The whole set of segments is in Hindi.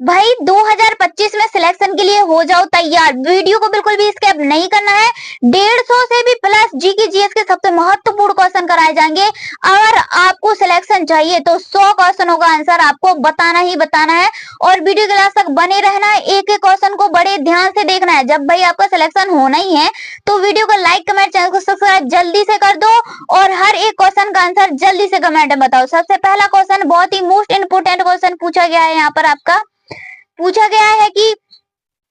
भाई 2025 में सिलेक्शन के लिए हो जाओ तैयार। वीडियो को बिल्कुल भी स्किप नहीं करना है। 150 से भी प्लस जीके जीएस के सबसे महत्वपूर्ण क्वेश्चन कराए जाएंगे। अगर आपको सिलेक्शन चाहिए तो 100 क्वेश्चनों का आंसर आपको बताना ही बताना है और वीडियो के लास्ट तक बने रहना है। एक एक क्वेश्चन को बड़े ध्यान से देखना है। जब भाई आपका सिलेक्शन होना ही है तो वीडियो को लाइक कमेंट चैनल को सब्सक्राइब जल्दी से कर दो और हर एक क्वेश्चन का आंसर जल्दी से कमेंट में बताओ। सबसे पहला क्वेश्चन बहुत ही मोस्ट इंपोर्टेंट क्वेश्चन पूछा गया है। यहाँ पर आपका पूछा गया है कि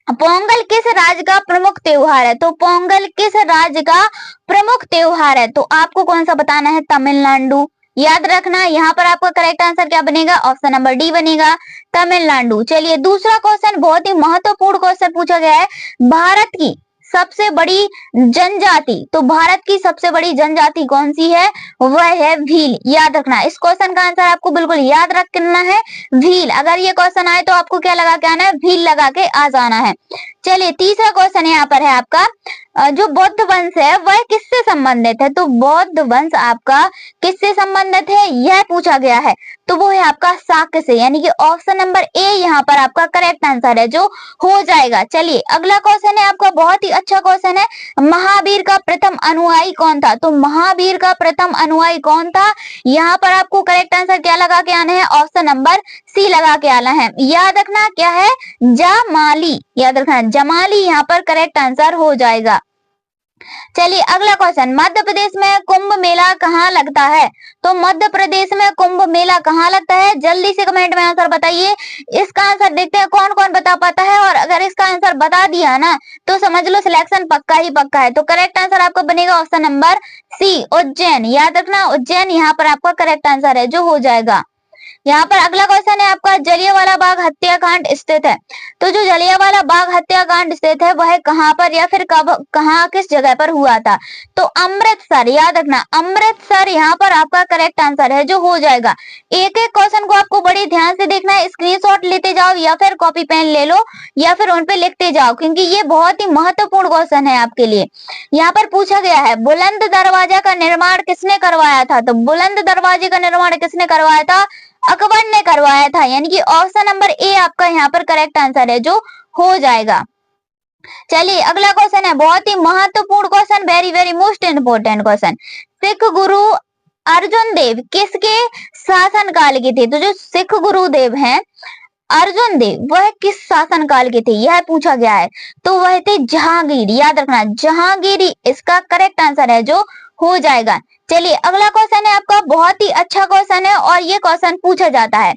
पोंगल किस राज्य का प्रमुख त्योहार है। तो पोंगल किस राज्य का प्रमुख त्योहार है। तो आपको कौन सा बताना है, तमिलनाडु। याद रखना यहाँ पर आपका करेक्ट आंसर क्या बनेगा, ऑप्शन नंबर डी बनेगा, तमिलनाडु। चलिए दूसरा क्वेश्चन बहुत ही महत्वपूर्ण क्वेश्चन पूछा गया है। भारत की सबसे बड़ी जनजाति, तो भारत की सबसे बड़ी जनजाति कौन सी है, वह है भील। याद रखना, इस क्वेश्चन का आंसर आपको बिल्कुल याद रखना है, भील। अगर ये क्वेश्चन आए तो आपको क्या लगा के आना है, भील लगा के आ जाना है। चलिए तीसरा क्वेश्चन यहाँ पर है आपका, जो बौद्ध वंश है वह किससे संबंधित है। तो बौद्ध वंश आपका किससे संबंधित है, यह पूछा गया है। तो वो है आपका शाक्य से, यानी कि ऑप्शन नंबर ए यहाँ पर आपका करेक्ट आंसर है जो हो जाएगा। चलिए अगला क्वेश्चन है आपका, बहुत ही अच्छा क्वेश्चन है। महावीर का प्रथम अनुयायी कौन था। तो महावीर का प्रथम अनुयायी कौन था, यहाँ पर आपको करेक्ट आंसर क्या लगा के आना है, ऑप्शन नंबर सी लगा के आना है। याद रखना क्या है, जमाली। याद रखना जमाली यहाँ पर करेक्ट आंसर हो जाएगा। चलिए अगला क्वेश्चन, मध्य प्रदेश में कुंभ मेला कहाँ लगता है। तो मध्य प्रदेश में कुंभ मेला कहाँ लगता है, जल्दी से कमेंट में आंसर बताइए। इसका आंसर देखते हैं कौन कौन बता पाता है, और अगर इसका आंसर बता दिया ना तो समझ लो सिलेक्शन पक्का ही पक्का है। तो करेक्ट आंसर आपका बनेगा ऑप्शन नंबर सी, उज्जैन। याद रखना उज्जैन यहाँ पर आपका करेक्ट आंसर है जो हो जाएगा। यहाँ पर अगला क्वेश्चन है आपका, जलियांवाला बाग हत्याकांड स्थित है। तो जो जलियांवाला बाग हत्याकांड स्थित है वह कहाँ पर या फिर कब, कहाँ, किस जगह पर हुआ था। तो अमृतसर। याद रखना अमृतसर यहाँ पर आपका करेक्ट आंसर है जो हो जाएगा। एक एक क्वेश्चन को आपको बड़े ध्यान से देखना है, स्क्रीनशॉट लेते जाओ या फिर कॉपी पेन ले लो या फिर उन पे लिखते जाओ, क्योंकि ये बहुत ही महत्वपूर्ण क्वेश्चन है आपके लिए। यहाँ पर पूछा गया है, बुलंद दरवाजा का निर्माण किसने करवाया था। तो बुलंद दरवाजे का निर्माण किसने करवाया था, अकबर ने करवाया था, यानी कि ऑप्शन नंबर ए आपका यहाँ पर करेक्ट आंसर है जो हो जाएगा। चलिए अगला क्वेश्चन है बहुत ही महत्वपूर्ण question, very very most important question. Sikh गुरु अर्जुन देव किसके शासन काल के थे। तो जो सिख गुरुदेव हैं अर्जुन देव वह किस शासन काल के थे, यह पूछा गया है। तो वह थे जहांगीर। याद रखना जहांगीरी इसका करेक्ट आंसर है जो हो जाएगा। चलिए अगला क्वेश्चन है आपका, बहुत ही अच्छा क्वेश्चन है और ये क्वेश्चन पूछा जाता है।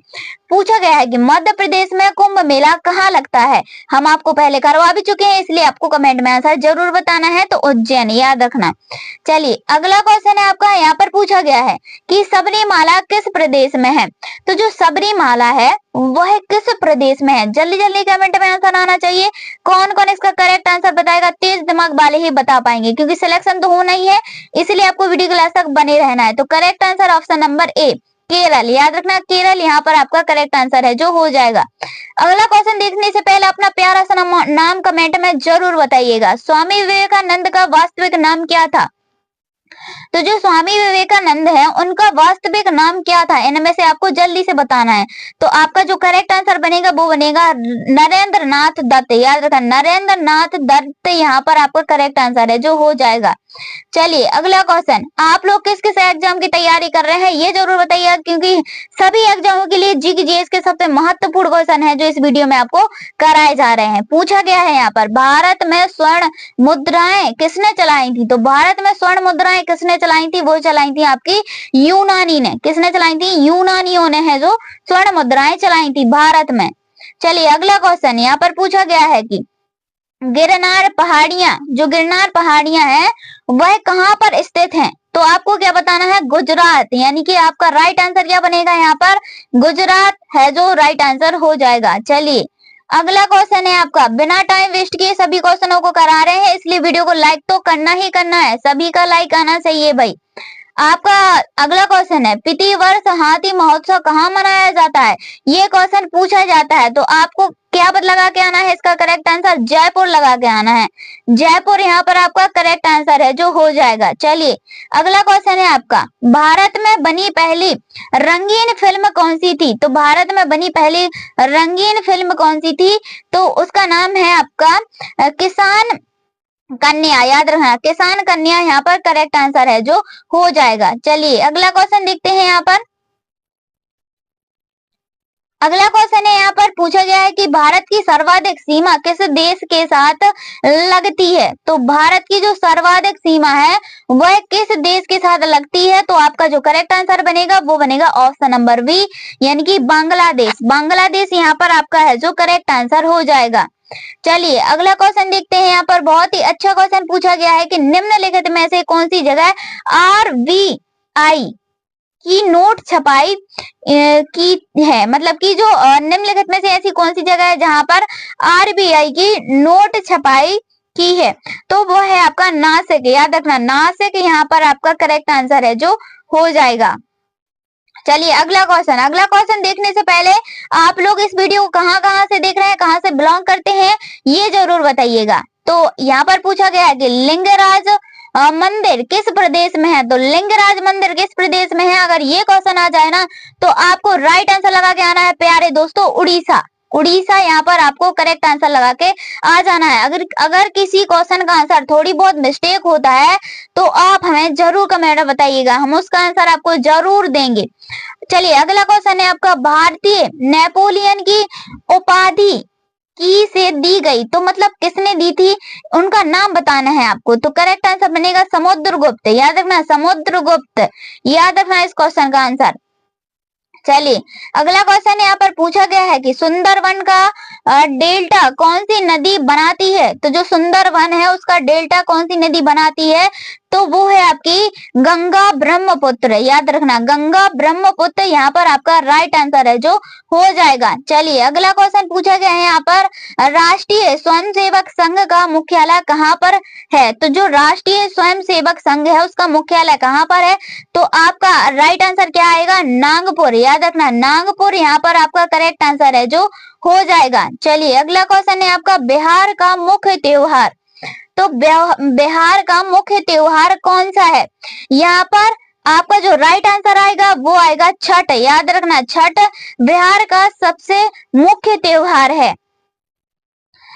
पूछा गया है कि मध्य प्रदेश में कुंभ मेला कहाँ लगता है। हम आपको पहले करवा भी चुके हैं, इसलिए आपको कमेंट में आंसर जरूर बताना है। तो उज्जैन। याद रखना। चलिए अगला क्वेश्चन है आपका, यहाँ पर पूछा गया है कि सबरीमाला किस प्रदेश में है। तो जो सबरीमाला है वह किस प्रदेश में है, जल्दी जल्दी कमेंट में आंसर आना चाहिए। कौन कौन इसका करेक्ट आंसर बताएगा, तेज दिमाग वाले ही बता पाएंगे, क्योंकि सिलेक्शन तो होना ही है, इसलिए आपको वीडियो के लास्ट तक बने रहना है। तो correct answer option number A, Kerala. याद रखना केरल यहाँ पर आपका करेक्ट आंसर है जो हो जाएगा। अगला क्वेश्चन देखने से पहले अपना प्यारा सा नाम कमेंट में जरूर बताइएगा। स्वामी विवेकानंद का वास्तविक नाम क्या था। तो जो स्वामी विवेकानंद है उनका वास्तविक नाम क्या था, इनमें से आपको जल्दी से बताना है। तो आपका जो करेक्ट आंसर बनेगा वो बनेगा नरेंद्र नाथ दत्त। याद रखना नरेंद्र नाथ दत्त यहाँ पर आपका करेक्ट आंसर है जो हो जाएगा। चलिए अगला क्वेश्चन, आप लोग किस किस एग्जाम की तैयारी कर रहे हैं ये जरूर बताइए, क्योंकि सभी एग्जामों के लिए जीके जीएस के सबसे महत्वपूर्ण क्वेश्चन है जो इस वीडियो में आपको कराए जा रहे हैं। पूछा गया है यहाँ पर, भारत में स्वर्ण मुद्राएं किसने चलाई थी। तो भारत में स्वर्ण मुद्राएं किसने चलाई थी, वो चलाई थी आपकी यूनानी ने। किसने चलाई थी, यूनानियों ने है जो स्वर्ण मुद्राएं चलाई थी भारत में। चलिए अगला क्वेश्चन यहाँ पर पूछा गया है कि गिरनार पहाड़ियां, जो गिरनार पहाड़ियां हैं वह कहाँ पर स्थित हैं। तो आपको क्या बताना है, गुजरात, यानी कि आपका राइट आंसर क्या बनेगा यहाँ पर, गुजरात है जो राइट आंसर हो जाएगा। चलिए अगला क्वेश्चन है आपका, बिना टाइम वेस्ट किए सभी क्वेश्चनों को करा रहे हैं, इसलिए वीडियो को लाइक तो करना ही करना है, सभी का लाइक आना चाहिए भाई। आपका अगला क्वेश्चन है, प्रतिवर्ष हाथी महोत्सव कहाँ मनाया जाता है? ये क्वेश्चन पूछा जाता है, तो आपको क्या लगा के आना है? इसका करेक्ट आंसर जयपुर लगा के आना है। जयपुर यहाँ पर आपका करेक्ट आंसर है जो हो जाएगा। चलिए अगला क्वेश्चन है आपका, भारत में बनी पहली रंगीन फिल्म कौन सी थी? तो भारत में बनी पहली रंगीन फिल्म कौन सी थी? तो उसका नाम है आपका किसान कन्या। याद रखना, किसान कन्या यहाँ पर करेक्ट आंसर है जो हो जाएगा। चलिए अगला क्वेश्चन देखते हैं। यहाँ पर अगला क्वेश्चन है, यहाँ पर पूछा गया है कि भारत की सर्वाधिक सीमा किस देश के साथ लगती है? तो भारत की जो सर्वाधिक सीमा है वह किस देश के साथ लगती है? तो आपका जो करेक्ट आंसर बनेगा वो बनेगा ऑप्शन नंबर बी, यानी कि बांग्लादेश। बांग्लादेश यहाँ पर आपका है जो करेक्ट आंसर हो जाएगा। चलिए अगला क्वेश्चन देखते हैं। यहाँ पर बहुत ही अच्छा क्वेश्चन पूछा गया है कि निम्नलिखित में से कौन सी जगह RBI की नोट छपाई की है? मतलब कि जो निम्नलिखित में से ऐसी कौन सी जगह है जहां पर RBI की नोट छपाई की है? तो वो है आपका नासिक। याद रखना, नासिक यहाँ पर आपका करेक्ट आंसर है जो हो जाएगा। चलिए अगला क्वेश्चन देखने से पहले आप लोग इस वीडियो को कहाँ से देख रहे हैं, कहाँ से बिलोंग करते हैं, ये जरूर बताइएगा। तो यहाँ पर पूछा गया है कि लिंगराज मंदिर किस प्रदेश में है? तो लिंगराज मंदिर किस प्रदेश में है? अगर ये क्वेश्चन आ जाए ना तो आपको राइट आंसर लगा के आना है प्यारे दोस्तों, उड़ीसा। उड़ीसा यहाँ पर आपको करेक्ट आंसर लगा के आ जाना है। अगर किसी क्वेश्चन का आंसर थोड़ी बहुत मिस्टेक होता है तो आप हमें जरूर कमेंट में बताइएगा, हम उसका आंसर आपको जरूर देंगे। चलिए अगला क्वेश्चन है आपका, भारतीय नेपोलियन की उपाधि की से दी गई, तो मतलब किसने दी थी, उनका नाम बताना है आपको। तो करेक्ट आंसर बनेगा समुद्रगुप्त। याद रखना, समुद्रगुप्त याद रखना इस क्वेश्चन का आंसर। चलिए अगला क्वेश्चन यहाँ पर पूछा गया है कि सुंदरवन का डेल्टा कौन सी नदी बनाती है? तो जो सुंदरवन है उसका डेल्टा कौन सी नदी बनाती है? तो वो है आपकी गंगा ब्रह्मपुत्र। याद रखना, गंगा ब्रह्मपुत्र यहाँ पर आपका राइट आंसर है जो हो जाएगा। चलिए अगला क्वेश्चन पूछा गया है यहाँ पर, राष्ट्रीय स्वयंसेवक संघ का मुख्यालय कहाँ पर है? तो जो राष्ट्रीय स्वयंसेवक संघ है उसका मुख्यालय कहाँ पर है? तो आपका राइट आंसर क्या आएगा? नागपुर। याद रखना, नागपुर यहाँ पर आपका करेक्ट आंसर है जो हो जाएगा। चलिए अगला क्वेश्चन है आपका, बिहार का मुख्य त्योहार। तो बिहार का मुख्य त्योहार कौन सा है? यहाँ पर आपका जो राइट आंसर आएगा वो आएगा छठ। याद रखना, छठ बिहार का सबसे मुख्य त्योहार है।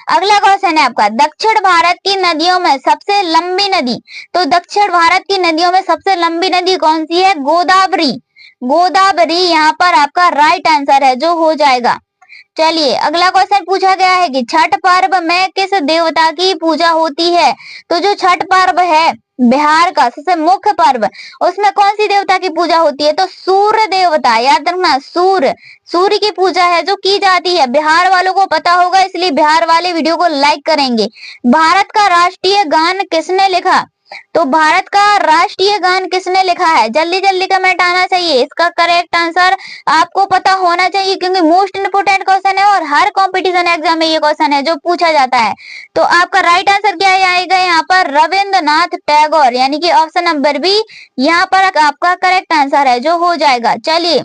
अगला क्वेश्चन है आपका, दक्षिण भारत की नदियों में सबसे लंबी नदी। तो दक्षिण भारत की नदियों में सबसे लंबी नदी कौन सी है? गोदावरी। गोदावरी यहाँ पर आपका राइट आंसर है जो हो जाएगा। चलिए अगला क्वेश्चन पूछा गया है कि छठ पर्व में किस देवता की पूजा होती है? तो जो छठ पर्व है बिहार का सबसे मुख्य पर्व, उसमें कौन सी देवता की पूजा होती है? तो सूर्य देवता। याद रखना, सूर्य की पूजा है जो की जाती है। बिहार वालों को पता होगा इसलिए बिहार वाले वीडियो को लाइक करेंगे। भारत का राष्ट्रीय गान किसने लिखा? तो भारत का राष्ट्रीय गान किसने लिखा है? जल्दी जल्दी कमेंट आना चाहिए, इसका करेक्ट आंसर आपको पता होना चाहिए क्योंकि मोस्ट इंपोर्टेंट क्वेश्चन है और हर कंपटीशन एग्जाम में ये क्वेश्चन है जो पूछा जाता है। तो आपका राइट आंसर क्या आएगा यहाँ पर? रविंद्रनाथ टैगोर, यानी कि ऑप्शन नंबर बी यहाँ पर आपका करेक्ट आंसर है जो हो जाएगा। चलिए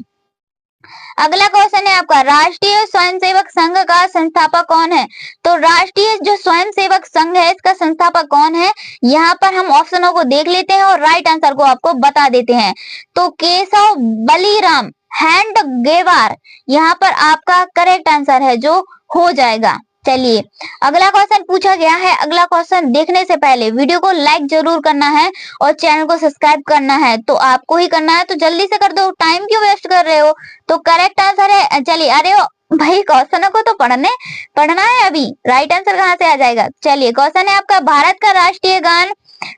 अगला क्वेश्चन है आपका, राष्ट्रीय स्वयंसेवक संघ का संस्थापक कौन है? तो राष्ट्रीय जो स्वयंसेवक संघ है इसका संस्थापक कौन है? यहाँ पर हम ऑप्शनों को देख लेते हैं और राइट आंसर को आपको बता देते हैं। तो केशव बलिराम हेडगेवार यहाँ पर आपका करेक्ट आंसर है जो हो जाएगा। चलिए अगला क्वेश्चन पूछा गया है। अगला क्वेश्चन देखने से पहले वीडियो को लाइक जरूर करना है और चैनल को सब्सक्राइब करना है, तो आपको ही करना है, तो जल्दी से कर दो, टाइम क्यों वेस्ट कर रहे हो? तो करेक्ट आंसर है, चलिए अरे भाई क्वेश्चनों को तो पढ़ना है अभी, राइट आंसर कहाँ से आ जाएगा? चलिए क्वेश्चन है आपका, भारत का राष्ट्रीय गान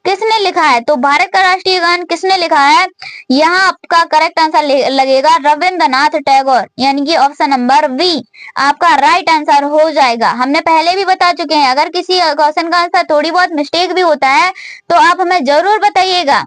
किसने लिखा है? तो भारत का राष्ट्रीय गान किसने लिखा है? यहाँ आपका करेक्ट आंसर लगेगा रविंद्रनाथ टैगोर, यानी कि ऑप्शन नंबर बी आपका राइट आंसर हो जाएगा। हमने पहले भी बता चुके हैं, अगर किसी क्वेश्चन का आंसर थोड़ी बहुत मिस्टेक भी होता है तो आप हमें जरूर बताइएगा।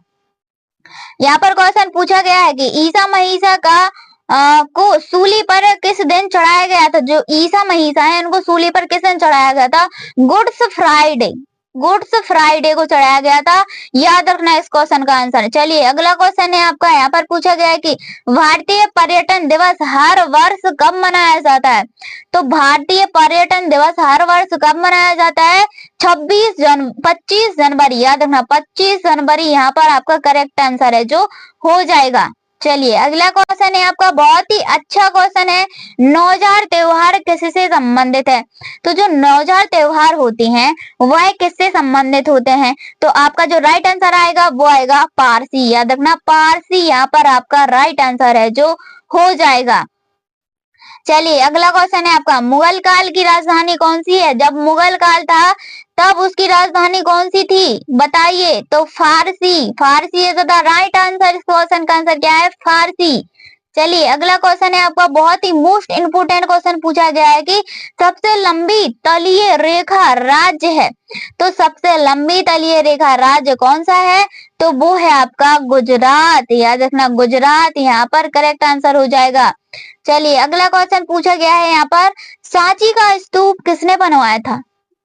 यहाँ पर क्वेश्चन पूछा गया है कि ईसा मसीह का को सूली पर किस दिन चढ़ाया गया था? जो ईसा मसीह है उनको सूली पर किस दिन चढ़ाया गया था? Goods Friday. गुड्स फ्राइडे को चढ़ाया गया था। याद रखना इस क्वेश्चन का आंसर। चलिए अगला क्वेश्चन है आपका, यहाँ पर पूछा गया है कि भारतीय पर्यटन दिवस हर वर्ष कब मनाया जाता है? तो भारतीय पर्यटन दिवस हर वर्ष कब मनाया जाता है? 25 जनवरी। याद रखना 25 जनवरी यहाँ पर आपका करेक्ट आंसर है जो हो जाएगा। चलिए अगला क्वेश्चन है आपका, बहुत ही अच्छा क्वेश्चन है। नौजार त्योहार किससे संबंधित है? तो जो नौजार त्योहार होते हैं वह किससे संबंधित होते हैं? तो आपका जो राइट आंसर आएगा वो आएगा पारसी। याद रखना पारसी यहाँ पर आपका राइट आंसर है जो हो जाएगा। चलिए अगला क्वेश्चन है आपका, मुगल काल की राजधानी कौन सी है? जब मुगल काल था तब उसकी राजधानी कौन सी थी बताइए? तो फारसी। फारसी इज द राइट आंसर। इस क्वेश्चन का आंसर क्या है? फारसी। चलिए अगला क्वेश्चन है आपका, बहुत ही मोस्ट इंपोर्टेंट क्वेश्चन पूछा गया है कि सबसे लंबी तलीय रेखा राज्य है। तो सबसे लंबी तलीय रेखा राज्य कौन सा है? तो वो है आपका गुजरात। याद रखना गुजरात यहाँ पर करेक्ट आंसर हो जाएगा। चलिए अगला क्वेश्चन पूछा गया है यहाँ पर, सांची का स्तूप किसने बनवाया था?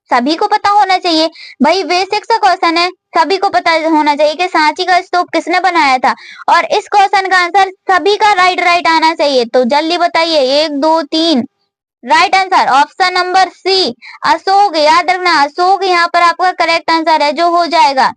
सभी को पता होना चाहिए भाई, बेसिक सा क्वेश्चन है, सभी को पता होना चाहिए कि सांची का स्तूप किसने बनाया था। और इस क्वेश्चन का आंसर सभी का राइट आना चाहिए, तो जल्दी बताइए। 1 2 3 right answer option number C Ashok. याद रखना अशोक यहाँ पर आपका करेक्ट आंसर है जो हो जाएगा।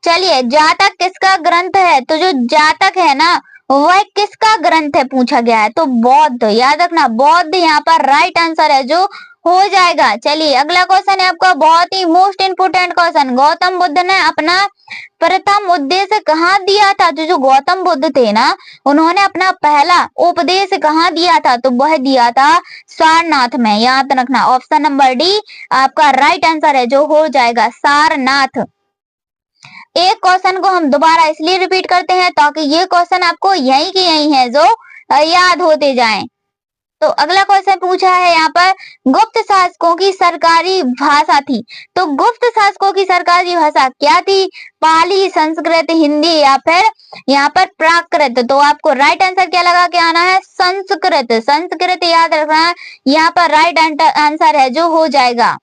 चलिए जातक किसका ग्रंथ है? तो जो जातक है ना वह किसका ग्रंथ है पूछा गया है? तो बौद्ध। याद रखना बौद्ध यहाँ पर राइट आंसर है जो हो जाएगा। चलिए अगला क्वेश्चन है आपका, बहुत ही most important question, Gautam Buddha ने अपना प्रथम उद्देश्य कहाँ दिया था? तो जो गौतम बुद्ध थे ना उन्होंने अपना पहला उपदेश कहाँ दिया था? तो वह दिया था सारनाथ में। याद रखना ऑप्शन नंबर डी आपका राइट आंसर है जो हो जाएगा, सारनाथ। एक क्वेश्चन को हम दोबारा इसलिए रिपीट करते हैं ताकि ये क्वेश्चन आपको यही की यही है जो याद होते जाएं। तो अगला क्वेश्चन पूछा है यहाँ पर, गुप्त शासकों की सरकारी भाषा थी। तो गुप्त शासकों की सरकारी भाषा क्या थी? पाली, संस्कृत, हिंदी या फिर यहाँ पर प्राकृत। तो आपको राइट आंसर क्या लगा के आना है? संस्कृत। संस्कृत याद रखना है यहाँ पर राइट आंसर है जो हो जाएगा।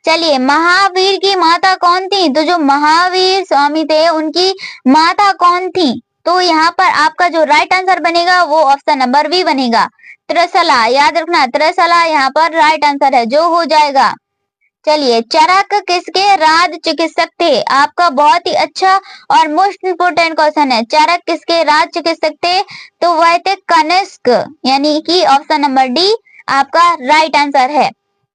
चलिए महावीर की माता कौन थी? तो जो महावीर स्वामी थे उनकी माता कौन थी? तो यहाँ पर आपका जो राइट आंसर बनेगा वो ऑप्शन नंबर बी बनेगा, त्रिशला। याद रखना त्रिशला यहाँ पर राइट आंसर है जो हो जाएगा। चलिए चरक किसके राज चिकित्सक थे? आपका बहुत ही अच्छा और मोस्ट इंपोर्टेंट क्वेश्चन है, चरक किसके राज चिकित्सक थे? तो वह थे कनिष्क, यानी कि ऑप्शन नंबर डी आपका राइट आंसर है।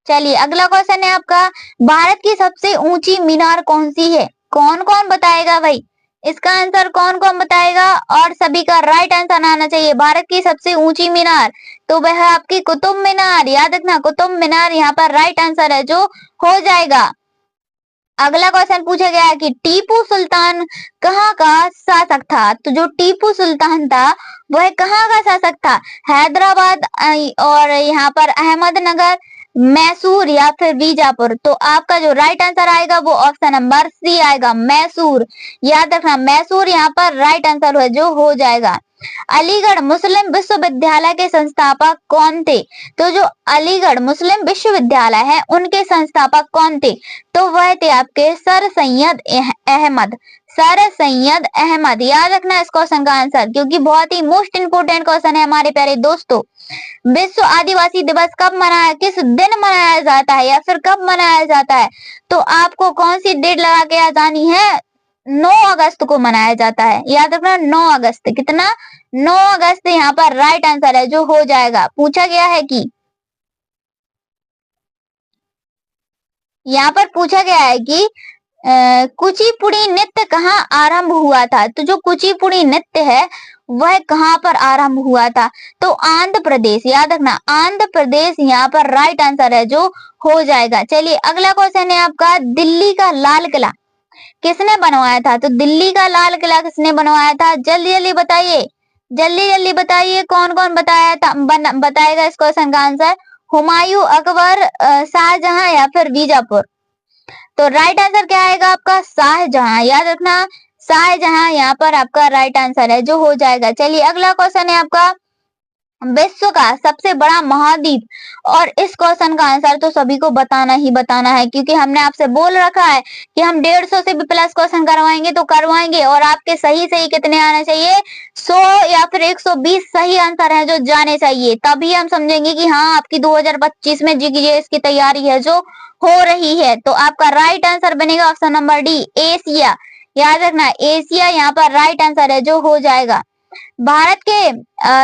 चलिए अगला क्वेश्चन है आपका, भारत की सबसे ऊंची मीनार कौन सी है? कौन कौन बताएगा भाई? इसका आंसर कौन कौन बताएगा? और सभी का राइट आंसर आना चाहिए। भारत की सबसे ऊंची मीनार तो वह है आपकी कुतुब मीनार। याद रखना कुतुब मीनार यहाँ पर राइट आंसर है जो हो जाएगा। अगला क्वेश्चन पूछा गया है कि टीपू सुल्तान कहाँ का शासक था? तो जो टीपू सुल्तान था वह कहाँ का शासक था? हैदराबाद और यहाँ पर अहमदनगर, मैसूर या फिर बीजापुर। तो आपका जो राइट आंसर आएगा वो ऑप्शन नंबर सी आएगा, मैसूर। याद रखना मैसूर यहाँ पर राइट आंसर है जो हो जाएगा। अलीगढ़ मुस्लिम विश्वविद्यालय के संस्थापक कौन थे? तो जो अलीगढ़ मुस्लिम विश्वविद्यालय है उनके संस्थापक कौन थे? तो वह थे आपके सर सैयद अहमद। सर सैयद अहमद। याद रखना इस क्वेश्चन का आंसर, क्योंकि बहुत ही मोस्ट इंपोर्टेंट क्वेश्चन है हमारे प्यारे दोस्तों। विश्व आदिवासी दिवस कब मनाया, किस दिन मनाया जाता है या फिर कब मनाया जाता है? तो आपको कौन सी डेट लगा के याद आनी है? 9 अगस्त को मनाया जाता है। याद रखना 9 अगस्त। कितना? 9 अगस्त यहाँ पर राइट आंसर है जो हो जाएगा। पूछा गया है कि यहाँ पर पूछा गया है कि कुचिपुड़ी नृत्य कहाँ आरंभ हुआ था? तो जो कुचिपुड़ी नृत्य है वह कहाँ पर आरंभ हुआ था? तो आंध्र प्रदेश। याद रखना आंध्र प्रदेश यहाँ पर राइट आंसर है जो हो जाएगा। चलिए अगला क्वेश्चन है आपका, दिल्ली का लाल किला किसने बनवाया था? तो दिल्ली का लाल किला किसने बनवाया था? जल्दी जल्दी बताइए, जल्दी जल्दी बताइए कौन कौन बताया था, बताएगा इस क्वेश्चन का आंसर। हुमायूं, अकबर, शाहजहां या फिर बीजापुर। तो राइट आंसर क्या आएगा आपका? शाहजहां। याद रखना शाहजहां यहाँ पर आपका राइट आंसर है जो हो जाएगा। चलिए अगला क्वेश्चन है आपका, विश्व का सबसे बड़ा महाद्वीप? और इस क्वेश्चन का आंसर तो सभी को बताना ही बताना है, क्योंकि हमने आपसे बोल रखा है कि हम 150 से भी प्लस क्वेश्चन करवाएंगे तो करवाएंगे। और आपके सही सही कितने आने चाहिए? 100 या फिर 120 सही आंसर है जो जाने चाहिए, तभी हम समझेंगे कि हाँ आपकी 2025 में जीके की तैयारी है जो हो रही है। तो आपका राइट आंसर बनेगा ऑप्शन नंबर डी, एशिया। याद रखना, एशिया यहाँ पर राइट आंसर है जो हो जाएगा। भारत के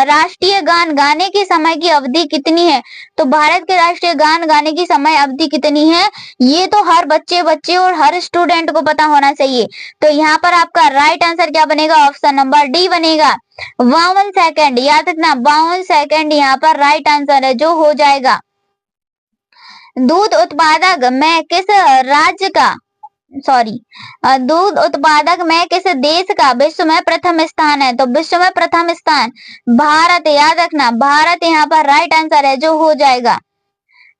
राष्ट्रीय गान गाने की समय की अवधि कितनी है? तो भारत के राष्ट्रीय गान गाने की समय अवधि कितनी है, ये तो हर बच्चे और हर स्टूडेंट को पता होना चाहिए। तो यहाँ पर आपका राइट आंसर क्या बनेगा? ऑप्शन नंबर डी बनेगा, 52 सेकंड। याद रखना, 52 सेकंड यहाँ पर राइट आंसर है जो हो जाएगा। दूध उत्पादक में किस राज्य का दूध उत्पादक में किस देश का विश्व में प्रथम स्थान है? तो विश्व में प्रथम स्थान भारत। याद रखना, भारत यहाँ पर राइट आंसर है जो हो जाएगा।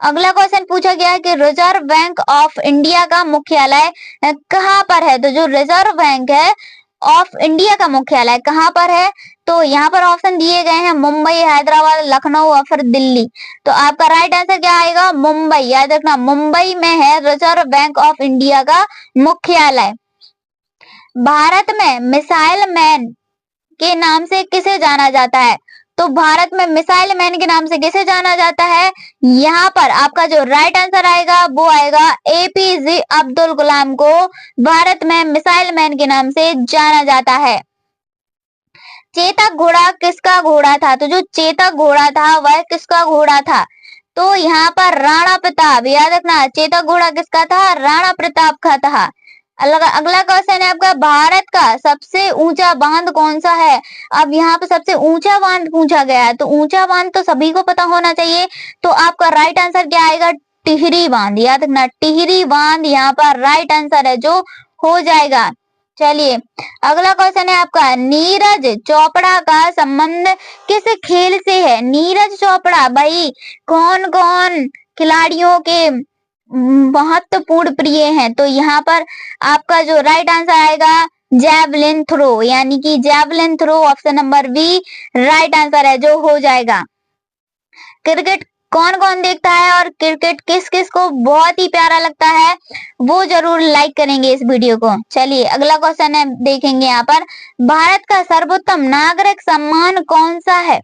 अगला क्वेश्चन पूछा गया है कि रिजर्व बैंक ऑफ इंडिया का मुख्यालय कहाँ पर है? तो जो रिजर्व बैंक है ऑफ इंडिया का मुख्यालय कहाँ पर है? तो यहाँ पर ऑप्शन दिए गए हैं मुंबई, हैदराबाद, लखनऊ और फिर दिल्ली। तो आपका राइट आंसर क्या आएगा? मुंबई। याद रखना, मुंबई में है रिजर्व बैंक ऑफ इंडिया का मुख्यालय। भारत में मिसाइल मैन के नाम से किसे जाना जाता है? तो भारत में मिसाइल मैन के नाम से किसे जाना जाता है? यहाँ पर आपका जो राइट आंसर आएगा वो आएगा एपीजे अब्दुल कलाम को भारत में मिसाइल मैन के नाम से जाना जाता है। चेतक घोड़ा किसका घोड़ा था? तो जो चेतक घोड़ा था वह किसका घोड़ा था? तो यहाँ पर राणा प्रताप। याद रखना, चेतक घोड़ा किसका था? राणा प्रताप का था। अगला क्वेश्चन है आपका, भारत का सबसे ऊंचा बांध कौन सा है? अब यहाँ पे सबसे ऊंचा बांध पूछा गया है, तो ऊंचा बांध तो सभी को पता होना चाहिए। तो आपका राइट आंसर क्या आएगा? टिहरी बांध। याद रखना, टिहरी बांध यहाँ पर राइट आंसर है जो हो जाएगा। चलिए अगला क्वेश्चन है आपका, नीरज चोपड़ा का संबंध किस खेल से है? नीरज चोपड़ा भाई कौन कौन खिलाड़ियों के महत्वपूर्ण प्रिय हैं? तो यहाँ पर आपका जो राइट आंसर आएगा जैवलिन थ्रो, यानी कि javelin throw option number B right answer है जो हो जाएगा। क्रिकेट कौन कौन देखता है और क्रिकेट किस किस को बहुत ही प्यारा लगता है वो जरूर लाइक करेंगे इस वीडियो को। चलिए अगला क्वेश्चन है, देखेंगे यहाँ पर, भारत का सर्वोत्तम नागरिक सम्मान कौन सा है?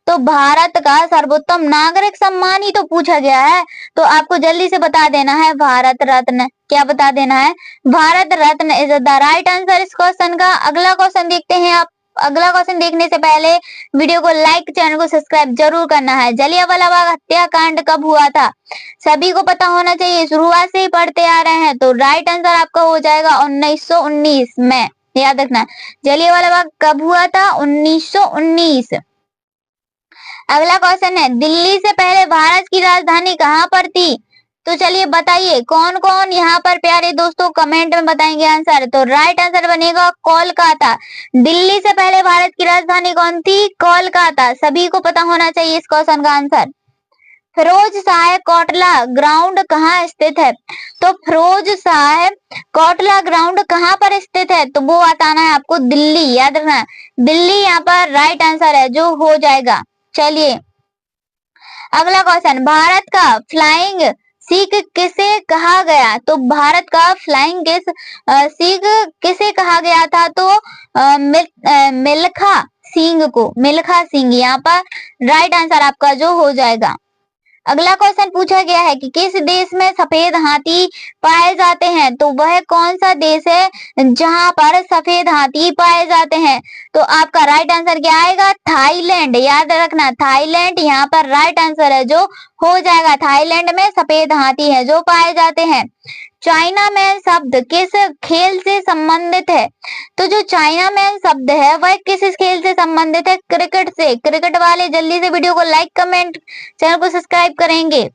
तो भारत का सर्वोत्तम नागरिक सम्मान ही तो पूछा गया है, तो आपको जल्दी से बता देना है भारत रत्न। क्या बता देना है? Bharat Ratna is the right answer इस क्वेश्चन का। अगला क्वेश्चन देखते हैं आप। अगला क्वेश्चन देखने से पहले वीडियो को लाइक, चैनल को सब्सक्राइब जरूर करना है। जलियांवाला बाग हत्याकांड कब हुआ था? सभी को पता होना चाहिए, शुरुआत से ही पढ़ते आ रहे हैं। तो राइट आंसर आपका हो जाएगा 1919 में। याद रखना, जलियांवाला बाग कब हुआ था? 1919। अगला क्वेश्चन है, दिल्ली से पहले भारत की राजधानी कहाँ पर थी? तो चलिए बताइए कौन कौन यहाँ पर प्यारे दोस्तों कमेंट में बताएंगे आंसर। तो राइट आंसर बनेगा कोलकाता। दिल्ली से पहले भारत की राजधानी कौन थी? कोलकाता। सभी को पता होना चाहिए इस क्वेश्चन का आंसर। फिरोज शाह कोटला ग्राउंड कहाँ स्थित है? तो फिरोज शाह कोटला ग्राउंड कहाँ पर स्थित है? तो वो बताना है आपको दिल्ली। याद रखना, दिल्ली यहाँ पर राइट आंसर है जो हो जाएगा। चलिए अगला क्वेश्चन, भारत का फ्लाइंग सिख किसे कहा गया? तो भारत का फ्लाइंग सिख किसे कहा गया था? तो मिल्खा सिंह को। मिल्खा सिंह यहाँ पर राइट आंसर आपका जो हो जाएगा। अगला क्वेश्चन पूछा गया है कि किस देश में सफेद हाथी पाए जाते हैं? तो वह कौन सा देश है जहां पर सफेद हाथी पाए जाते हैं? तो आपका राइट आंसर क्या आएगा? थाईलैंड। याद रखना, थाईलैंड यहाँ पर राइट आंसर है जो हो जाएगा। थाईलैंड में सफेद हाथी है जो पाए जाते हैं। चाइना मैन शब्द किस खेल से संबंधित है? तो जो चाइना मैन शब्द है वह किस खेल से संबंधित है? क्रिकेट से। क्रिकेट वाले जल्दी से वीडियो को लाइक, कमेंट, चैनल को सब्सक्राइब करेंगे।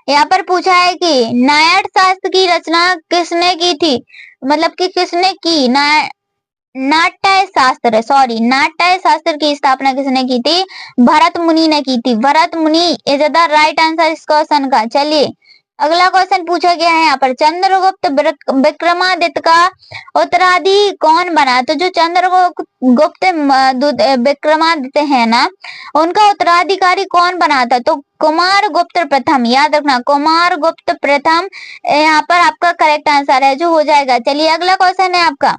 यहाँ पर पूछा है कि नाट्य शास्त्र की रचना किसने की थी? मतलब कि किसने की? नाट्य शास्त्र की स्थापना किसने की थी? भरत मुनि ने की थी। भरत मुनि इज द राइट आंसर इस क्वेश्चन का। चलिए अगला क्वेश्चन पूछा गया है यहाँ पर, चंद्रगुप्त विक्रमादित्य का उत्तराधिकारी कौन बना? तो जो चंद्रगुप्त विक्रमादित्य है ना, उनका उत्तराधिकारी कौन बना था? तो कुमारगुप्त प्रथम, याद रखना कुमारगुप्त प्रथम यहाँ पर आपका करेक्ट आंसर है जो हो जाएगा। चलिए अगला क्वेश्चन है आपका,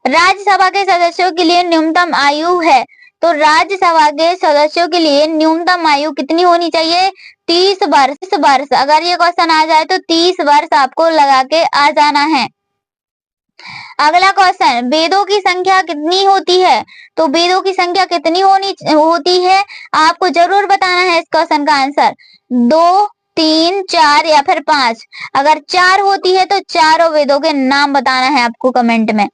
राज्यसभा के सदस्यों के लिए न्यूनतम आयु है, तो राज्यसभा के सदस्यों के लिए न्यूनतम आयु कितनी होनी चाहिए? 30 वर्ष। अगर ये क्वेश्चन आ जाए तो 30 वर्ष आपको लगा के आ जाना है। अगला क्वेश्चन, वेदों की संख्या कितनी होती है? तो वेदों की संख्या कितनी होती है आपको जरूर बताना है इस क्वेश्चन का आंसर। 2, 3, 4 या फिर 5। अगर 4 होती है तो चारों वेदों के नाम बताना है आपको कमेंट में।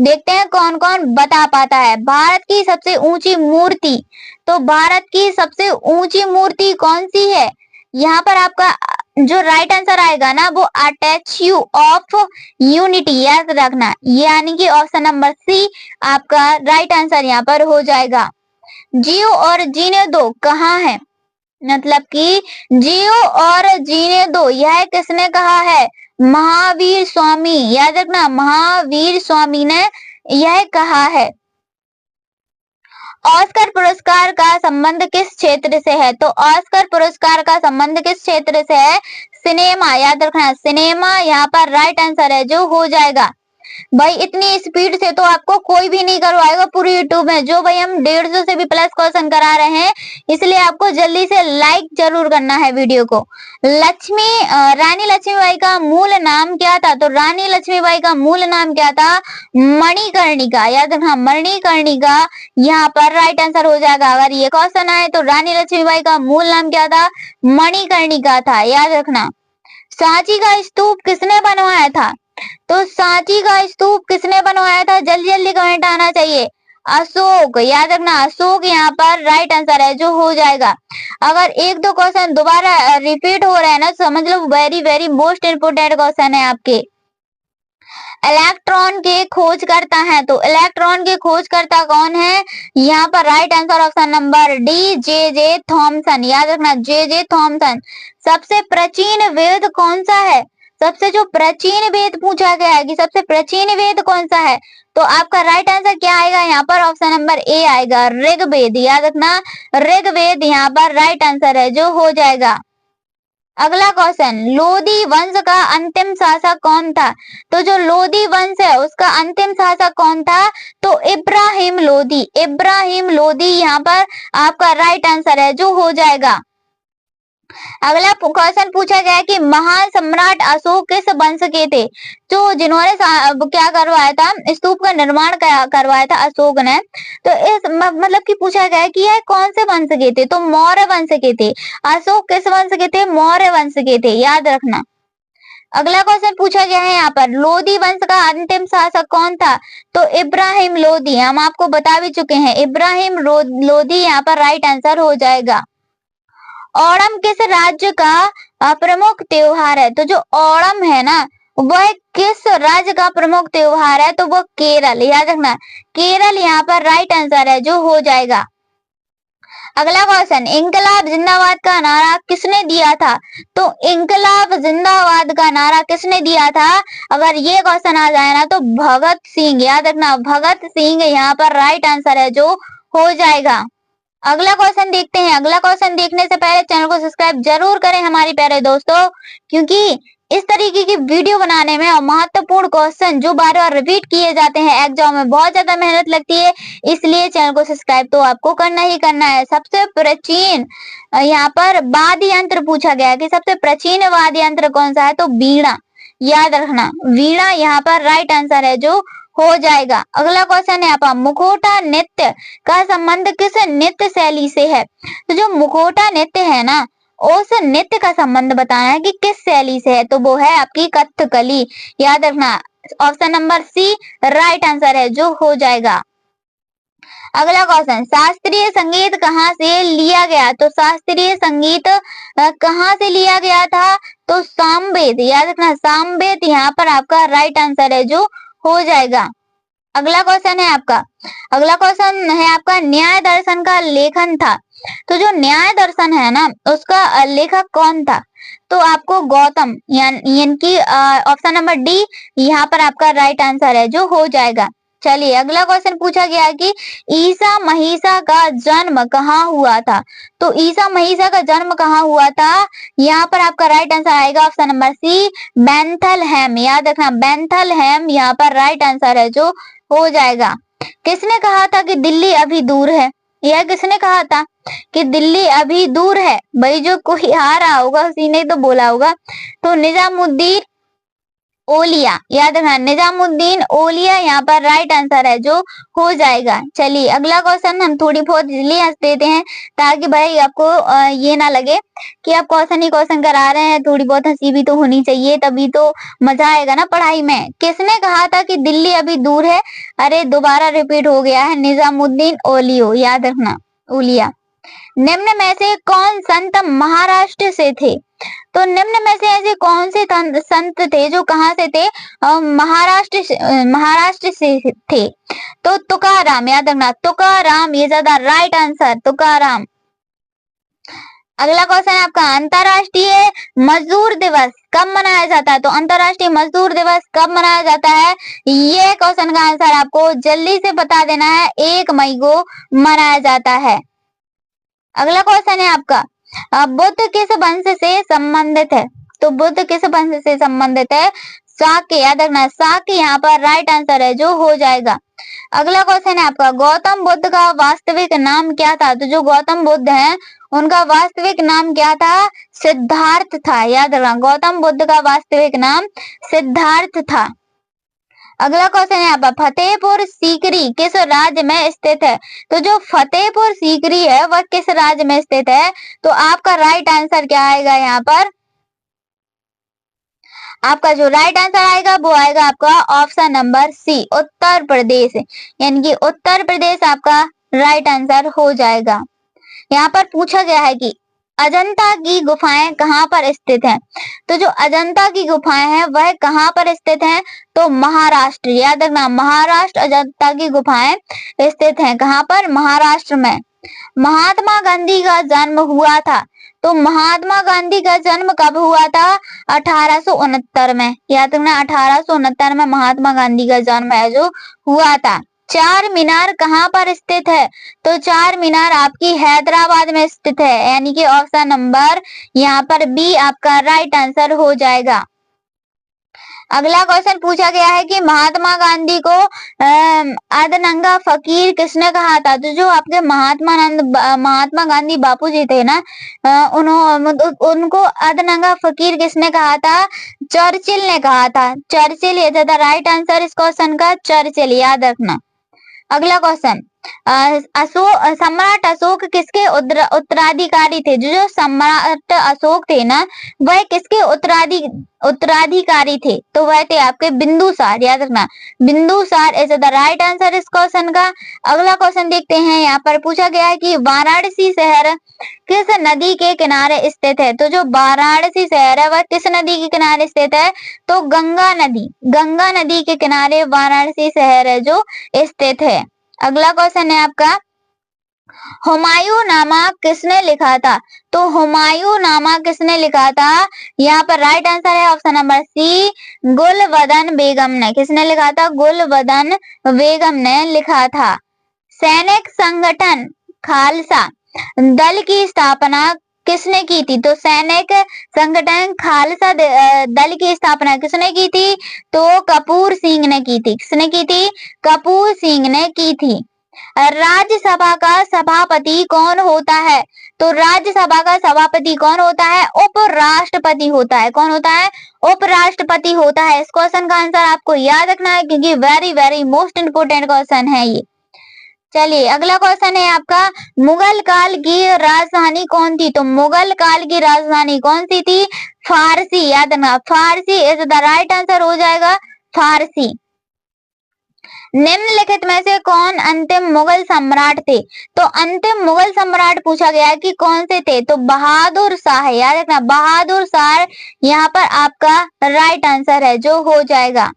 देखते हैं कौन कौन बता पाता है। भारत की सबसे ऊंची मूर्ति, तो भारत की सबसे ऊंची मूर्ति कौन सी है? यहाँ पर आपका जो राइट आंसर आएगा ना वो स्टैच्यू ऑफ यूनिटी, याद रखना, यानी कि ऑप्शन नंबर सी आपका राइट आंसर यहाँ पर हो जाएगा। जियो और जीने दो कहाँ है? मतलब कि जियो और जीने दो यह किसने कहा है? महावीर स्वामी, याद रखना महावीर स्वामी ने यह कहा है। ऑस्कर पुरस्कार का संबंध किस क्षेत्र से है? तो ऑस्कर पुरस्कार का संबंध किस क्षेत्र से है? सिनेमा, याद रखना सिनेमा यहाँ पर राइट आंसर है जो हो जाएगा। भाई इतनी स्पीड से तो आपको कोई भी नहीं करवाएगा पूरी यूट्यूब में, जो भाई हम 150 से भी प्लस क्वेश्चन करा रहे हैं, इसलिए आपको जल्दी से लाइक जरूर करना है वीडियो को। रानी लक्ष्मीबाई का मूल नाम क्या था? तो रानी लक्ष्मीबाई का मूल नाम क्या था? मणिकर्णिका, याद रखना मणिकर्णिका यहाँ पर राइट आंसर हो जाएगा। अगर ये क्वेश्चन आए तो रानी लक्ष्मीबाई का मूल नाम क्या था? मणिकर्णिका था, याद रखना। सांची का स्तूप किसने बनवाया था? तो सांची का स्तूप किसने बनवाया था? जल्दी जल्दी कमेंट आना चाहिए। अशोक, याद रखना अशोक यहाँ पर राइट आंसर है जो हो जाएगा। अगर एक दो क्वेश्चन दोबारा रिपीट हो रहे हैं ना, समझ लो very very most important question है आपके। इलेक्ट्रॉन के खोज करता है, तो इलेक्ट्रॉन के खोज करता कौन है? यहाँ पर right answer option number D J Thomson, याद रखना जे थॉमसन। सबसे प्राचीन वेद कौन सा है? सबसे जो प्राचीन वेद पूछा गया है कि सबसे प्राचीन वेद कौन सा है, तो आपका राइट आंसर क्या आएगा? यहाँ पर ऑप्शन नंबर ए आएगा ऋग्वेद, याद रखना ऋग्वेद यहाँ पर राइट आंसर है जो हो जाएगा। अगला क्वेश्चन, लोधी वंश का अंतिम शासक कौन था? तो जो लोधी वंश है उसका अंतिम शासक कौन था? तो इब्राहिम लोधी, इब्राहिम लोधी यहाँ पर आपका राइट आंसर है जो हो जाएगा। अगला क्वेश्चन पूछा गया कि महान सम्राट अशोक किस वंश के थे? तो जिन्होंने क्या करवाया था? स्तूप का निर्माण करवाया था अशोक ने। तो इस मतलब कि पूछा गया कि यह कौन से वंश के थे? तो मौर्य वंश के थे। अशोक किस वंश के थे? मौर्य वंश के थे, याद रखना। अगला क्वेश्चन पूछा गया है यहाँ पर, लोधी वंश का अंतिम शासक कौन था? तो इब्राहिम लोधी, हम आपको बता भी चुके हैं इब्राहिम लोधी यहाँ पर राइट आंसर हो जाएगा। ओणम किस राज्य का प्रमुख त्योहार है? तो जो ओणम है ना वह किस राज्य का प्रमुख त्योहार है? तो वो केरल, याद रखना केरल यहाँ पर राइट आंसर है जो हो जाएगा। अगला क्वेश्चन, इंकलाब जिंदाबाद का नारा किसने दिया था? तो इंकलाब जिंदाबाद का नारा किसने दिया था? अगर ये क्वेश्चन आ जाए ना तो भगत सिंह, याद रखना भगत सिंह यहाँ पर राइट आंसर है जो हो जाएगा। अगला क्वेश्चन देखते हैं। अगला क्वेश्चन देखने से पहले चैनल को सब्सक्राइब जरूर करें हमारे प्यारे दोस्तों, क्योंकि इस तरीके की वीडियो बनाने में और महत्वपूर्ण क्वेश्चन जो बार बार रिपीट किए जाते हैं एग्जाम में बहुत ज्यादा मेहनत लगती है, इसलिए चैनल को सब्सक्राइब तो आपको करना ही करना है। सबसे प्राचीन यहाँ पर वाद्य यंत्र पूछा गया कि सबसे प्राचीन वाद्य यंत्र कौन सा है? तो वीणा, याद रखना वीणा यहाँ पर राइट आंसर है जो हो जाएगा। अगला क्वेश्चन है आपका, मुखौटा नृत्य का संबंध किस नृत्य शैली से है? तो जो मुखौटा नृत्य है ना उस नृत्य का संबंध बताना है कि किस शैली से है, तो वो है आपकी कथकली, याद रखना option number C right answer है जो हो जाएगा। अगला क्वेश्चन, शास्त्रीय संगीत कहाँ से लिया गया? तो शास्त्रीय संगीत कहाँ से लिया गया था? तो सामवेद, याद रखना सामवेद यहाँ पर आपका राइट आंसर है जो हो जाएगा। अगला क्वेश्चन है आपका, अगला क्वेश्चन है आपका, न्याय दर्शन का लेखन था। तो जो न्याय दर्शन है ना उसका लेखक कौन था? तो आपको गौतम यानी कि ऑप्शन नंबर डी यहाँ पर आपका राइट आंसर है जो हो जाएगा। चलिए अगला क्वेश्चन पूछा गया है कि ईसा महीसा का जन्म कहाँ हुआ था। तो ईसा महीसा का जन्म कहाँ हुआ था, यहाँ पर आपका राइट आंसर आएगा ऑप्शन नंबर सी बेथलहेम। याद रखना बेथलहेम यहाँ पर राइट आंसर है जो हो जाएगा। किसने कहा था कि दिल्ली अभी दूर है, यह किसने कहा था कि दिल्ली अभी दूर है? भाई जो कोई आ रहा होगा उसी ने तो बोला होगा। तो निजामुद्दीन ओलिया, याद रखना निजामुद्दीन ओलिया यहाँ पर राइट आंसर है जो हो जाएगा। चलिए अगला क्वेश्चन हम थोड़ी बहुत जल्दी हंस देते हैं ताकि भाई आपको ये ना लगे कि आप क्वेश्चन ही क्वेश्चन करा रहे हैं, थोड़ी बहुत हंसी भी तो होनी चाहिए, तभी तो मजा आएगा ना पढ़ाई में। किसने कहा था कि दिल्ली अभी दूर है? अरे दोबारा रिपीट हो गया है, निजामुद्दीन ओलियो, याद रखना ओलिया। निम्न में से कौन संत महाराष्ट्र से थे? तो निम्न में से ऐसे कौन से संत थे जो कहाँ से थे? महाराष्ट्र से थे। तो तुकाराम, याद रखना तुकाराम, ये ज्यादा राइट आंसर तुकाराम। अगला क्वेश्चन है आपका अंतरराष्ट्रीय मजदूर दिवस कब मनाया जाता है? तो अंतरराष्ट्रीय मजदूर दिवस कब मनाया जाता है? ये क्वेश्चन का आंसर आपको जल्दी से बता देना है, 1 मई को मनाया जाता है। अगला क्वेश्चन है आपका बुद्ध किस वंश से संबंधित है? तो बुद्ध किस वंश से संबंधित है? शाक्य, याद रखना शाक्य यहाँ पर राइट आंसर है जो हो जाएगा। अगला क्वेश्चन है आपका गौतम बुद्ध का वास्तविक नाम क्या था? तो जो गौतम बुद्ध हैं उनका वास्तविक नाम क्या था? सिद्धार्थ था। याद रखना गौतम बुद्ध का वास्तविक नाम सिद्धार्थ था। अगला क्वेश्चन है आपका फतेहपुर सीकरी किस राज्य में स्थित है? तो जो फतेहपुर सीकरी है वह किस राज्य में स्थित है? तो आपका राइट आंसर क्या आएगा यहाँ पर? आपका जो राइट आंसर आएगा वो आएगा आपका ऑप्शन नंबर सी उत्तर प्रदेश, यानी कि उत्तर प्रदेश आपका राइट आंसर हो जाएगा। यहाँ पर पूछा गया है कि अजंता की गुफाएं कहाँ पर स्थित हैं? तो जो अजंता की गुफाएं हैं वह कहाँ पर स्थित हैं? तो महाराष्ट्र, याद रखना महाराष्ट्र अजंता की गुफाएं स्थित हैं। कहाँ पर? महाराष्ट्र में। महात्मा गांधी का जन्म हुआ था। तो महात्मा गांधी का जन्म कब हुआ था? 1869 में। याद रखना 1869 में महात्मा गांधी का जन्म है जो हुआ था। चार मीनार कहाँ पर स्थित है? तो चार मीनार आपकी हैदराबाद में स्थित है, यानी कि ऑप्शन नंबर यहाँ पर बी आपका राइट आंसर हो जाएगा। अगला क्वेश्चन पूछा गया है कि महात्मा गांधी को अर्धनंगा फकीर किसने कहा था? तो जो आपके महात्मा गांधी बापू जी थे ना, उनको अर्धनंगा फकीर किसने कहा था? चर्चिल ने कहा था। चर्चिल, ये ज्यादा राइट आंसर इस क्वेश्चन का चर्चिल, याद रखना। अगला क्वेश्चन सम्राट अशोक किसके उत्तराधिकारी थे? जो सम्राट अशोक थे ना वह किसके उत्तराधिकारी थे? तो वह थे आपके बिंदुसार, याद रखना Bindusara is the right answer इस क्वेश्चन का। अगला क्वेश्चन देखते हैं, यहाँ पर पूछा गया है कि वाराणसी शहर किस नदी के किनारे स्थित है? तो जो वाराणसी शहर है वह किस नदी के किनारे स्थित है? तो गंगा नदी के किनारे वाराणसी शहर है जो स्थित है। अगला क्वेश्चन है आपका हुमायूं नामा किसने लिखा था? तो हुमायूं नामा किसने लिखा था? यहाँ पर राइट आंसर है ऑप्शन नंबर सी गुलबदन बेगम ने। किसने लिखा था? गुलबदन बेगम ने लिखा था। सैनिक संगठन खालसा दल की स्थापना किसने की थी? तो सैनिक संगठन खालसा दल की स्थापना किसने की थी? तो कपूर सिंह ने की थी। किसने की थी? कपूर सिंह ने की थी। राज्यसभा का सभापति कौन होता है? तो राज्यसभा का सभापति कौन होता है? उपराष्ट्रपति होता है। कौन होता है? उपराष्ट्रपति होता है। इस क्वेश्चन का आंसर आपको याद रखना है क्योंकि very very most important question है ये। चलिए अगला क्वेश्चन है आपका मुगल काल की राजधानी कौन थी? तो मुगल काल की राजधानी कौन सी थी? फारसी, याद रखना फारसी इज द राइट आंसर हो जाएगा फारसी। निम्नलिखित में से कौन अंतिम मुगल सम्राट थे? तो अंतिम मुगल सम्राट पूछा गया है कि कौन से थे? तो बहादुर शाह, याद रखना बहादुर शाह यहाँ पर आपका राइट आंसर है जो हो जाएगा।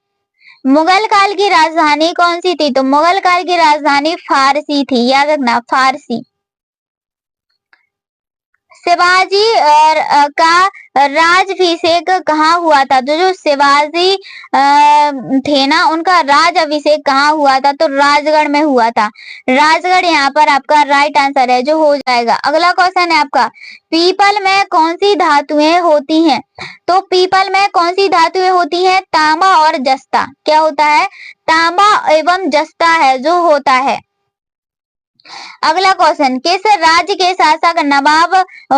मुगल काल की राजधानी कौन सी थी? तो मुगल काल की राजधानी फारसी थी, याद रखना फारसी। शिवाजी का राजाभिषेक कहाँ हुआ था? तो जो शिवाजी थे ना, उनका राजाभिषेक कहाँ हुआ था? तो राजगढ़ में हुआ था। राजगढ़ यहाँ पर आपका राइट आंसर है जो हो जाएगा। अगला क्वेश्चन है आपका, पीपल में कौन सी धातुएं होती हैं? तो पीपल में कौन सी धातुएं होती हैं? तांबा और जस्ता। क्या होता है? तांबा एवं जस्ता है जो होता है। अगला क्वेश्चन, किस राज्य के शासक नवाब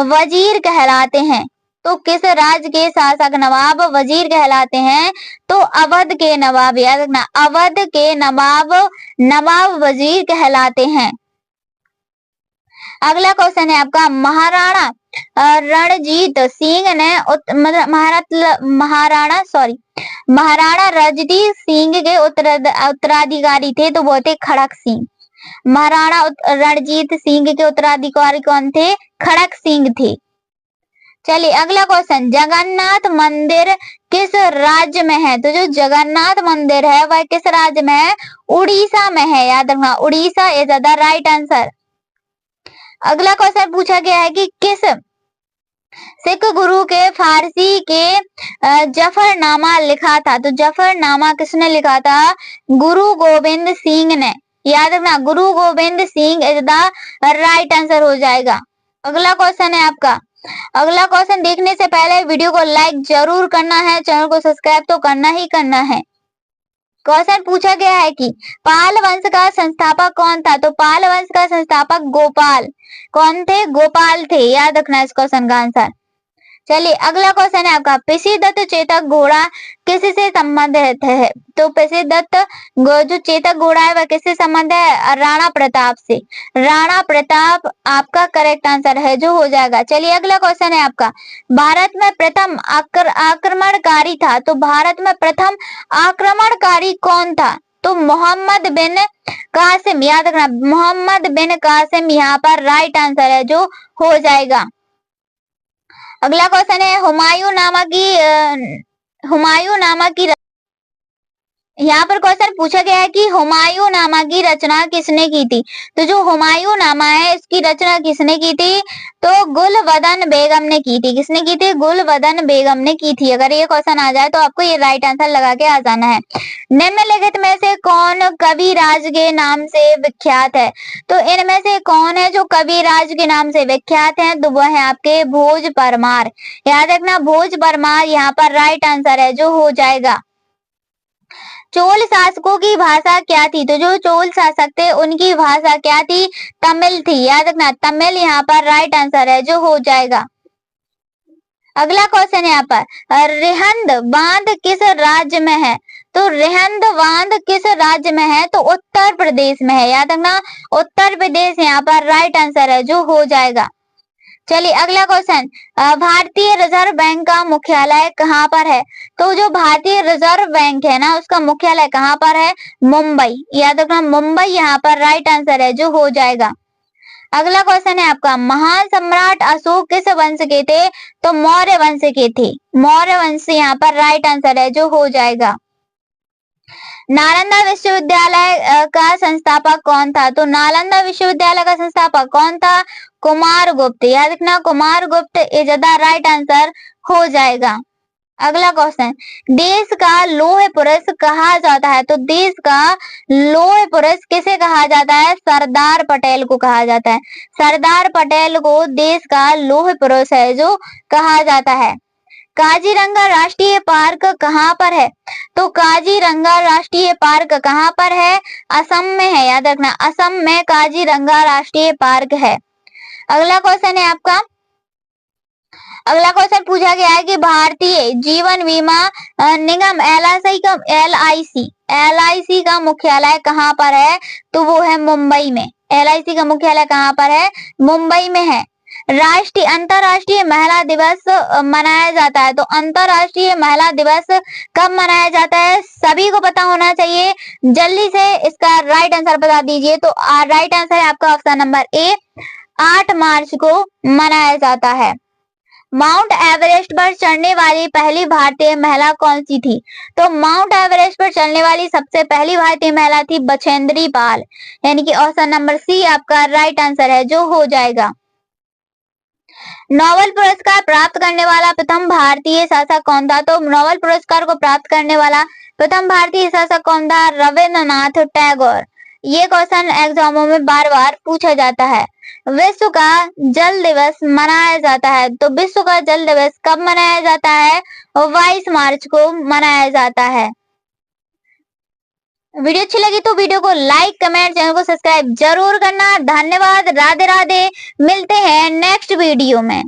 वजीर कहलाते हैं? तो किस राज्य के शासक नवाब वजीर कहलाते हैं? तो अवध के नवाब, याद रखना, अवध के नवाब वजीर कहलाते हैं। अगला क्वेश्चन है आपका, महाराणा रणजीत सिंह ने महाराणा रणजीत सिंह के उत्तराधिकारी थे, तो वो थे खड़क सिंह। महाराणा रणजीत सिंह के उत्तराधिकारी कौन थे? खड़क सिंह थे। चलिए अगला क्वेश्चन, जगन्नाथ मंदिर किस राज्य में है? तो जो जगन्नाथ मंदिर है वह किस राज्य में है? उड़ीसा में है, याद रखना, Orissa is the right answer. अगला क्वेश्चन पूछा गया है कि किस सिख गुरु के फारसी के जफरनामा लिखा था? तो जफरनामा किसने लिखा था? गुरु गोविंद सिंह ने, याद रखना, गुरु Govind Singh is the right answer हो जाएगा। अगला क्वेश्चन है आपका, अगला क्वेश्चन देखने से पहले वीडियो को लाइक जरूर करना है, चैनल को सब्सक्राइब तो करना ही करना है। क्वेश्चन पूछा गया है कि पाल वंश का संस्थापक कौन था? तो पाल वंश का संस्थापक गोपाल, कौन थे? गोपाल थे, याद रखना इस क्वेश्चन का आंसर। चलिए अगला क्वेश्चन है आपका, पिसीदत्त चेतक घोड़ा किससे संबंधित है? तो पिसीदत्त जो चेतक घोड़ा है वह किससे संबंध है? राणा प्रताप से। राणा प्रताप आपका करेक्ट आंसर है जो हो जाएगा। चलिए अगला क्वेश्चन है आपका, भारत में प्रथम आक्रमणकारी था? तो भारत में प्रथम आक्रमणकारी कौन था? तो मोहम्मद बिन कासिम, याद रखना, मोहम्मद बिन कासिम यहाँ पर राइट आंसर है जो हो जाएगा। अगला क्वेश्चन है, हुमायूं नामा की यहाँ पर क्वेश्चन पूछा गया है कि हुमायूं नामा की रचना किसने की थी? तो जो हुमायूं नामा है इसकी रचना किसने की थी? तो गुलबदन बेगम ने की थी। किसने की थी? गुलबदन बेगम ने की थी। अगर ये क्वेश्चन आ जाए तो आपको ये राइट आंसर लगा के आ जाना है। निम्नलिखित में से कौन कविराज के नाम से विख्यात है? तो इनमें से कौन है जो कविराज के नाम से विख्यात है? तो वह है आपके भोज परमार, याद रखना, भोज परमार यहाँ पर राइट आंसर है जो हो जाएगा। चोल शासकों की भाषा क्या थी? तो जो चोल शासक थे उनकी भाषा क्या थी? तमिल थी, याद रखना, तमिल यहाँ पर राइट आंसर है जो हो जाएगा। अगला क्वेश्चन है यहाँ पर, रिहंद बांध किस राज्य में है? तो रिहंद बांध किस राज्य में है? तो उत्तर प्रदेश में है, याद रखना, उत्तर प्रदेश यहाँ पर राइट आंसर है जो हो जाएगा। चलिए अगला क्वेश्चन, भारतीय रिजर्व बैंक का मुख्यालय कहाँ पर है? तो जो भारतीय रिजर्व बैंक है ना उसका मुख्यालय कहाँ पर है? मुंबई, याद रखना, मुंबई यहाँ पर राइट आंसर है जो हो जाएगा। अगला क्वेश्चन है आपका, महान सम्राट अशोक किस वंश के थे? तो मौर्य वंश के थे। मौर्य वंश यहाँ पर राइट आंसर है जो हो जाएगा। नालंदा विश्वविद्यालय का संस्थापक कौन था? तो नालंदा विश्वविद्यालय का संस्थापक कौन था? कुमार गुप्त, याद रखना, कुमार गुप्त इज द राइट आंसर हो जाएगा। अगला क्वेश्चन, देश का लौह पुरुष कहा जाता है? तो देश का लौह पुरुष किसे कहा जाता है? सरदार पटेल को कहा जाता है। सरदार पटेल को देश का लौह पुरुष है जो कहा जाता है। काजीरंगा राष्ट्रीय पार्क कहाँ पर है? तो काजीरंगा राष्ट्रीय पार्क कहाँ पर है? असम में है, याद रखना, असम में काजीरंगा राष्ट्रीय पार्क है। अगला क्वेश्चन है आपका, अगला क्वेश्चन पूछा गया है कि भारतीय जीवन बीमा निगम LIC का मुख्यालय कहाँ पर है? तो वो है मुंबई में। LIC का मुख्यालय कहाँ पर है? मुंबई में है। अंतरराष्ट्रीय महिला दिवस मनाया जाता है, तो अंतरराष्ट्रीय महिला दिवस कब मनाया जाता है? सभी को पता होना चाहिए, जल्दी से इसका राइट आंसर बता दीजिए। तो राइट आंसर है आपका ऑप्शन नंबर ए, 8 मार्च को मनाया जाता है। माउंट एवरेस्ट पर चढ़ने वाली पहली भारतीय महिला कौन सी थी? तो माउंट एवरेस्ट पर चढ़ने वाली सबसे पहली भारतीय महिला थी बछेंद्री पाल, यानी कि ऑप्शन नंबर सी आपका राइट आंसर है जो हो जाएगा। नोबेल पुरस्कार प्राप्त करने वाला प्रथम भारतीय शासक कौन था? तो नोबेल पुरस्कार को प्राप्त करने वाला प्रथम भारतीय शासक कौन था? रविंद्रनाथ टैगोर। ये क्वेश्चन एग्जामों में बार बार पूछा जाता है। विश्व का जल दिवस मनाया जाता है, तो विश्व का जल दिवस कब मनाया जाता है? 22 मार्च को मनाया जाता है। वीडियो अच्छी लगी तो वीडियो को लाइक, कमेंट, चैनल को सब्सक्राइब जरूर करना। धन्यवाद। राधे राधे। मिलते हैं नेक्स्ट वीडियो में।